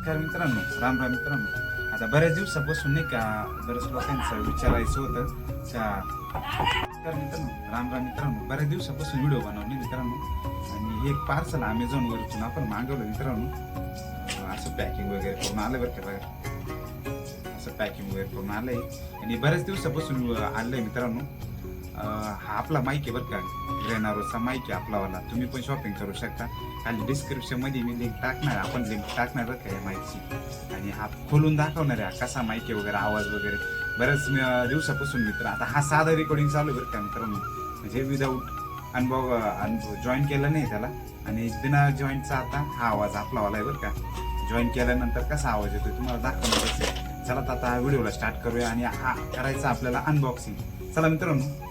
नमस्कार मित्रांनो, राम राम मित्रांनो. आता बऱ्याच दिवसापासून नाही का बऱ्याच लोकांचं विचारायचं होतं का नमस्कार मित्रांनो, राम राम मित्रांनो. बऱ्याच दिवसापासून व्हिडिओ बनवले मित्रांनो आणि हे एक पार्सल अमेझॉनवरतून आपण मागवलं मित्रांनो. असं पॅकिंग वगैरे करून आलं बरं का बघा. असं पॅकिंग वगैरे करून आलंय आणि बऱ्याच दिवसापासून आणलंय मित्रांनो. हा आपला माईक आहे बरं का, ग्रेनारोचा माईक आहे आपलावाला. तुम्ही पण शॉपिंग करू शकता. खाली डिस्क्रिप्शन मध्ये मी लिंक टाकणार, आपण लिंक टाकणार बरं का या माईकची. आणि हा खोलून दाखवणार आहे कसा माईक आहे वगैरे, आवाज वगैरे. बऱ्याच दिवसापासून मित्र आता हा साधा रेकॉर्डिंग चालू बरं का मित्रांनो, म्हणजे विदाऊट जॉईन केलं नाही त्याला. आणि बिना जॉईनचा आता हा आवाज आपलावाला आहे बरं का. जॉईन केल्यानंतर कसा आवाज येतोय तुम्हाला दाखवणार असेल. चला तर आता व्हिडिओला स्टार्ट करूया आणि हा करायचा आपल्याला अनबॉक्सिंग. चला मित्रांनो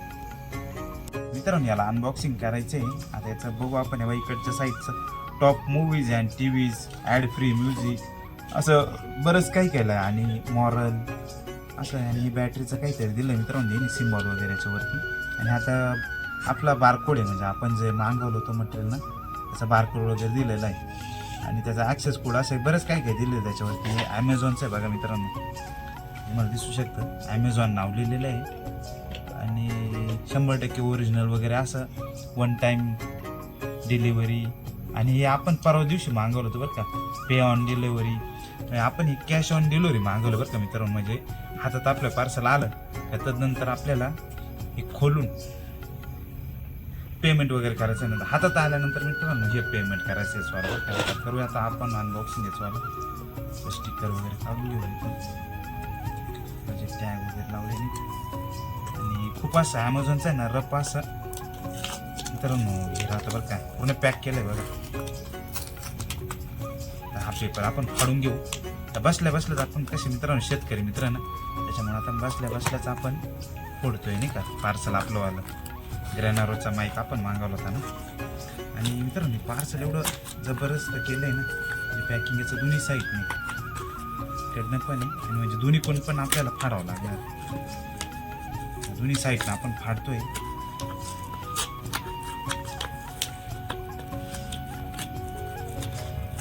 याला अनबॉक्सिंग करायचंय. आता याचं बघू आपण या इकडच्या साईडचं top movies and TVs, ad free music, असं बरंच काही केलं आहे. आणि मॉरल असं, आणि बॅटरीचं काहीतरी दिलं मित्रांनो सिम्बॉल वगैरे याच्यावरती. आणि आता आपला बारकोड आहे, म्हणजे आपण जे मागवलं होतं मटेरियल ना त्याचा बारकोड वगैरे दिलेला आहे. आणि त्याचा ॲक्सेस कोड असं बरंच काही काही दिलेलं आहे त्याच्यावरती. हे ॲमेझॉनचं आहे बघा मित्रांनो, तुम्हाला दिसू शकतं ॲमेझॉन नाव लिहिलेलं आहे. आणि 100% ओरिजिनल वगैरे असं, वन टाईम डिलिव्हरी. आणि हे आपण परवा दिवशी मागवलं होतं बरं का, पे ऑन डिलिव्हरी. आपण हे कॅश ऑन डिलिव्हरी मागवलं बरं का मित्रांनो. म्हणजे हातात आपलं पार्सल आलं त्यानंतर आपल्याला हे खोलून पेमेंट वगैरे करायचं. नंतर हातात आल्यानंतर मित्रांनो हे पेमेंट करायचं आहे स्वागत करूया. आता आपण अनबॉक्सिंग आहे स्वागत. स्टिकर वगैरे काढून घेऊ, म्हणजे टॅग वगैरे लावलेली. आणि खूप असं ॲमेझॉनचं आहे ना रफ असं मित्रांनो हे राहतं बरं का, पूर्ण पॅक केलं आहे बघा. हा पेपर आपण फाडून घेऊ. तर बसल्या बसल्याच आपण कसे मित्रांनो शेतकरी मित्रांनो, त्याच्यामुळे आता बसल्या बसल्याच आपण फोडतोय नाही का पार्सल आपलंवालं. ग्रेनारोचा माईक आपण मागवला होता ना. आणि मित्रांनो पार्सल एवढं जबरदस्त केलं आहे ना, पॅकिंग याचं दोन्ही साईडने कडनं पण आहे. आणि म्हणजे दोन्ही कोण पण आपल्याला फाडावं लागणार. दोन्ही साईडनं आपण फाडतोय.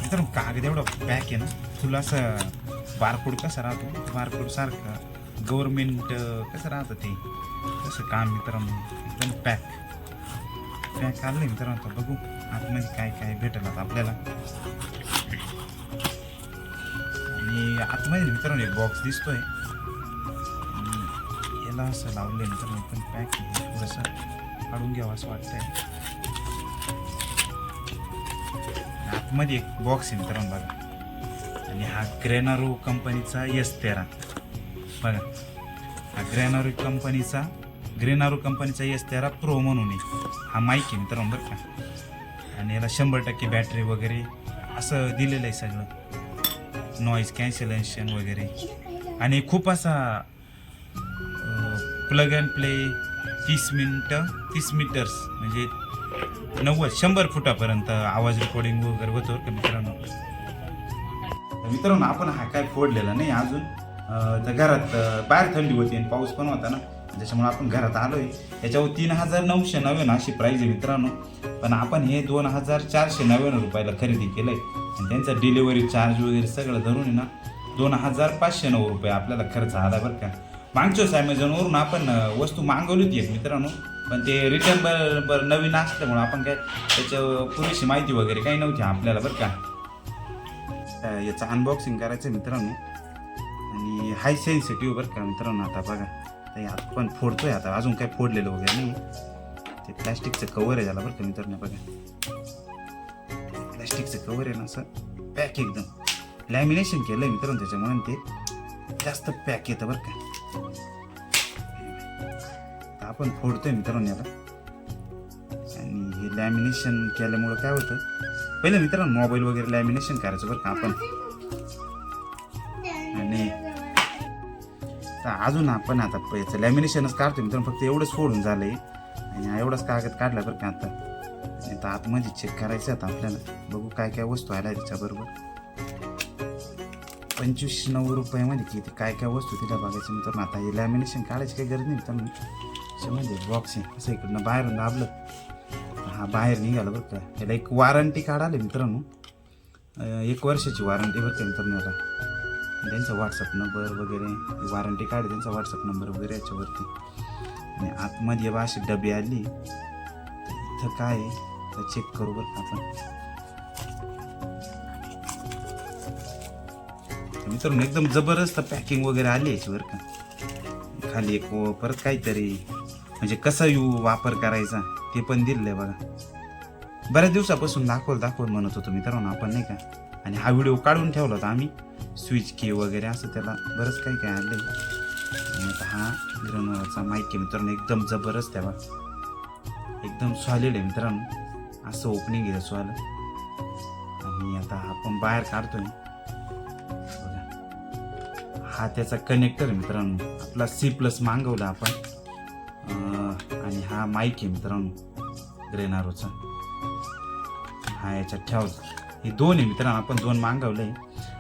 मित्रांनो कागद एवढं पॅक आहे ना, तुला असं बारकोड कसं राहतो, बारकोड सारखं गव्हर्नमेंट कसं राहतं ते तसं काम मित्रांनो. एकदम पॅक आलं आहे मित्रांनो. आता बघू आतमध्ये काय काय भेटेल आता आपल्याला. आणि आतमध्ये मित्रांनो एक बॉक्स दिसतोय, याला असं लावलं आहे मित्रांनो. पण पॅक थोडंसं काढून घ्यावं असं वाटतंय. आतमध्ये एक बॉक्स आहे मित्रांनो बघा. आणि हा ग्रेनारो कंपनीचा S13 बघा. हा ग्रेनारो कंपनीचा S13 प्रो म्हणून आहे हा माईक आहे मित्रांनो बरं का. आणि याला 100% बॅटरी वगैरे असं दिलेलं आहे सगळं, नॉईज कॅन्सलेशन वगैरे. आणि खूप असा प्लग अँड प्ले 30 मीटर्स म्हणजे 100 फुटापर्यंत आवाज रेकॉर्डिंग वगैरे होतो का मित्रांनो. आपण हा काय फोडलेला नाही अजून. तर घरात बाहेर थंडी होती आणि पाऊस पण होता ना, त्याच्यामुळे आपण घरात आलोय. याच्यावर 3999 अशी प्राईज आहे मित्रांनो. पण आपण हे 2499 रुपयाला खरेदी केलंय. आणि त्यांचा डिलिव्हरी चार्ज वगैरे सगळं धरून ना 2509 रुपये आपल्याला खर्च आला बरं का. मागच्याच ॲमेझॉनवरून आपण वस्तू मागवली होती एक मित्रांनो, पण ते रिटर्न नवीन असल्यामुळे आपण काय त्याच्यावर पुरेशी माहिती वगैरे काही नव्हती आपल्याला बरं का. याचं अनबॉक्सिंग करायचं मित्रांनो. आणि हाय सेन्सिटिव्ह बरं का मित्रांनो. आता बघा ते आपण फोडतोय, आता अजून काही फोडलेलं वगैरे नाही. ते प्लॅस्टिकचं कवर आहे त्याला बरं का मित्रांनो. बघा प्लॅस्टिकचं कवर आहे ना, असं पॅक एकदम लॅमिनेशन केलं आहे मित्रांनो, त्याच्यामुळे ते जास्त पॅक येतं बरं का. आपण फोडतोय मित्रांनो याला. आणि हे लॅमिनेशन केल्यामुळं काय होतं, पहिलं मित्रांनो मोबाईल वगैरे लॅमिनेशन करायचं बरं का आपण. आणि अजून आपण आता याचं लॅमिनेशनच काढतो मित्रांनो. फक्त एवढंच फोडून झालंय आणि एवढंच कागद काढला बरं का आता. आणि आता आतमध्ये चेक करायचं आता आपल्याला. बघू काय काय वस्तू आल्या त्याच्याबरोबर. 2509 रुपयामध्ये किती काय काय वस्तू तिला बघायचं मित्रांनो. आता हे लॅमिनेशन काढायची काही गरज नाही मित्रांनो. त्याच्यामध्ये बॉक्स आहे असं, इकडनं बाहेरून दाबलं हा बाहेर निघालं बरं का. याला एक वॉरंटी कार्ड आलं मित्रांनो. 1 वर्षाची वॉरंटी बरं का मित्रांनो याला. त्यांचा व्हॉट्सअप नंबर वगैरे वॉरंटी कार्ड त्यांचा व्हॉट्सअप नंबर वगैरे याच्यावरती. आणि आतमध्ये बा अशी डबी आली तर इथं काय आहे तर चेक करू बरं का आपण. मित्रांनो एकदम जबरदस्त पॅकिंग वगैरे आली याची बरं का. खाली एक परत काहीतरी म्हणजे कसा वापर करायचा ते पण दिलेलं आहे बघा. बऱ्याच दिवसापासून दाखवल म्हणत होतो मित्रांनो आपण नाही का. आणि हा व्हिडिओ काढून ठेवला होता आम्ही. स्विच की वगैरे असं त्याला बरंच काही काय आलं आहे. आणि आता हा ग्रेनोलाचा माईक आहे मित्रांनो एकदम जबरदस्त आहे बघा. एकदम सॉलिड आहे मित्रांनो. असं ओपनिंग आहे त्याचं. आणि आता आपण बाहेर काढतोय बघा. हा त्याचा कनेक्टर आहे मित्रांनो. आपला C+ मागवला आपण. आणि हा माईक आहे मित्रांनो ग्रेनारोचा. हा याच्यात ठेवायचा. हे 2 आहे मित्रांनो. आपण 2 मागवले.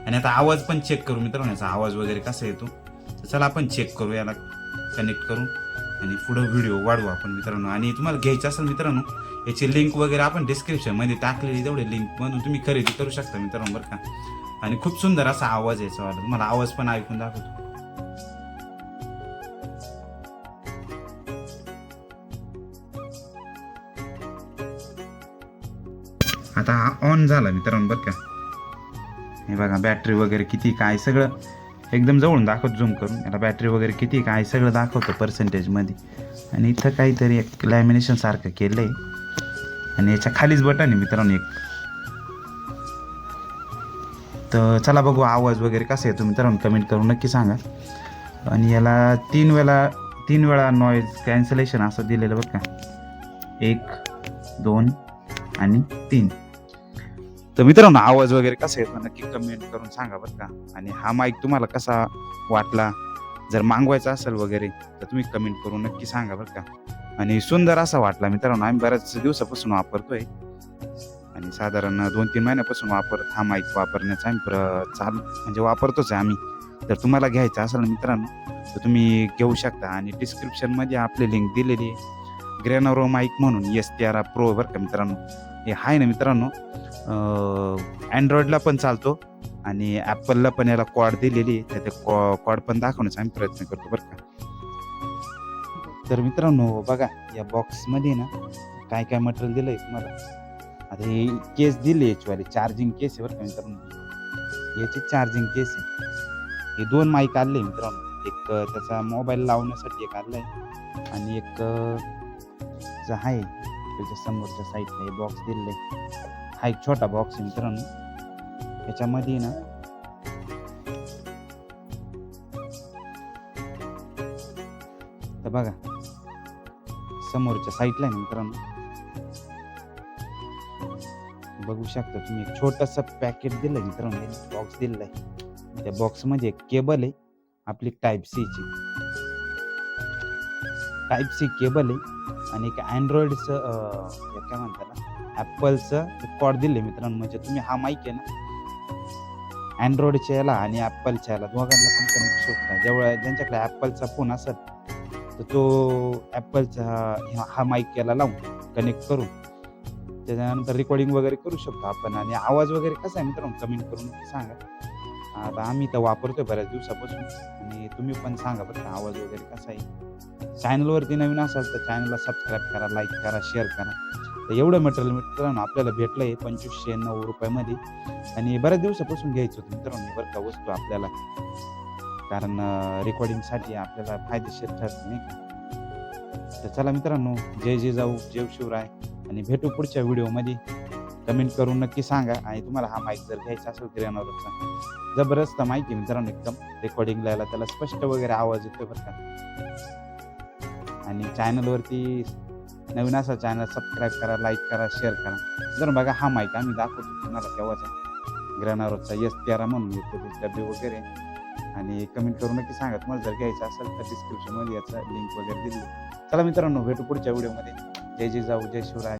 आणि आता आवाज पण चेक करू मित्रांनो. याचा आवाज वगैरे कसा येतो तर चला आपण चेक करू. याला कनेक्ट करू आणि पुढं व्हिडिओ वाढवू आपण मित्रांनो. आणि तुम्हाला घ्यायचं असेल मित्रांनो याची लिंक वगैरे आपण डिस्क्रिप्शनमध्ये टाकलेली. तेवढे लिंकमधून तुम्ही खरेदी करू शकता मित्रांनो बरं का. आणि खूप सुंदर असा आवाज याचा. तुम्हाला आवाज पण ऐकून दाखवतो. आता हा ऑन झाला मित्रांनो बरं का. हे बघा बॅटरी वगैरे किती काय सगळं एकदम जवळून दाखवतो झूम करून. याला बॅटरी वगैरे किती काय सगळं दाखवतं पर्सेंटेजमध्ये. आणि इथं काहीतरी एक लॅमिनेशन सारखं केलं आहे. आणि याच्या खालीच बटन आहे मित्रांनो एक. तर चला बघू आवाज वगैरे कसा येतो मित्रांनो कमेंट करून नक्की सांगा. आणि याला 3 वेळा नॉईज कॅन्सलेशन असं दिलेलं बरं का. 1 2 आणि 3. तर मित्रांनो आवाज वगैरे कसा येतो नक्की कमेंट करून सांगा बरं का. आणि हा माईक तुम्हाला कसा वाटला जर मागवायचा असेल वगैरे तर तुम्ही कमेंट करून नक्की सांगा बरं का. आणि सुंदर असा वाटला मित्रांनो. आम्ही बऱ्याच दिवसापासून वापरतोय. आणि साधारण 2-3 महिन्यापासून हा माईक वापरण्याचा आम्ही म्हणजे वापरतोच आहे आम्ही. जर तुम्हाला घ्यायचा असेल मित्रांनो तर तुम्ही घेऊ शकता. आणि डिस्क्रिप्शनमध्ये आपली लिंक दिलेली आहे. ग्रेनोरो माईक म्हणून S13 Pro बरं का मित्रांनो. हे आहे ना मित्रांनो अँड्रॉइडला पण चालतो. आणि ॲपलला पण याला कॉड दिलेली आहे. ते कॉड पण दाखवण्याचा आम्ही प्रयत्न करतो बरं का. तर मित्रांनो बघा या बॉक्समध्ये ना काय काय मटेरियल दिलं आहे तुम्हाला. आता हे केस दिली याचीवाली चार्जिंग केस आहे बरं का मित्रांनो. याची चार्जिंग केस आहे. हे 2 माईक आले मित्रांनो. एक त्याचा मोबाईल लावण्यासाठी एक आलं आहे. आणि एक जो आहे त्याच्या समोरच्या साईडला हे बॉक्स दिलेलं आहे. हा एक छोटा बॉक्स आहे मित्रांनो. याच्यामध्ये ना तर बघा समोरच्या साईडला आहे मित्रांनो बघू शकता तुम्ही. एक छोटंसं पॅकेट दिलंय मित्रांनो. बॉक्स दिलेला आहे. त्या बॉक्समध्ये एक केबल आहे आपली Type-C केबल आहे. आणि एक अँड्रॉइडचं काय म्हणतात ना ॲपलचं कॉड दिले मित्रांनो. म्हणजे तुम्ही हा माईक आहे ना अँड्रॉइडच्या याला आणि ॲपलच्या याला दोघांना पण कनेक्ट शकता. ज्यांच्याकडे ॲपलचा फोन असेल तर तो ॲपलचा हा माईक याला लावून कनेक्ट करून त्याच्यानंतर रेकॉर्डिंग वगैरे करू शकतो आपण. आणि आवाज वगैरे कसा आहे मित्रांनो कमेंट करून सांगा. आता आम्ही तर वापरतोय बऱ्याच दिवसापासून. आणि तुम्ही पण सांगा बरं का आवाज वगैरे कसा आहे. चॅनलवरती नवीन असाल तर चॅनलला सबस्क्राईब करा, लाईक करा, शेअर करा. तर एवढं मटेरियल मित्रांनो आपल्याला भेटलं आहे 2590 रुपयामध्ये. आणि बऱ्याच दिवसापासून घ्यायचं होतं मित्रांनो बरं का वस्तू आपल्याला. कारण रेकॉर्डिंगसाठी आपल्याला फायदेशीर ठरते नाही का. तर चला मित्रांनो जय जिजाऊ जय शिवराय. आणि भेटू पुढच्या व्हिडिओमध्ये. कमेंट करून नक्की सांगा. आणि तुम्हाला हा माईक जर घ्यायचा असेल ग्रेनोरोचा जबरदस्त माईक आहे मित्रांनो. एकदम रेकॉर्डिंगला याला त्याला स्पष्ट वगैरे आवाज येतोय बरं का. आणि चॅनलवरती नवीन असा चॅनल सबस्क्राईब करा, लाईक करा, शेअर करा. जर बघा हा माईक आम्ही दाखवतो तुम्हाला केव्हाचा ग्रेनोरोचा S13 म्हणून येतो डबे वगैरे. आणि कमेंट करून नक्की सांगा तुम्हाला जर घ्यायचं असेल तर डिस्क्रिप्शनमध्ये याचा लिंक वगैरे दिली. चला मित्रांनो भेटू पुढच्या व्हिडिओमध्ये. जय जिजाऊ जय शिवराय.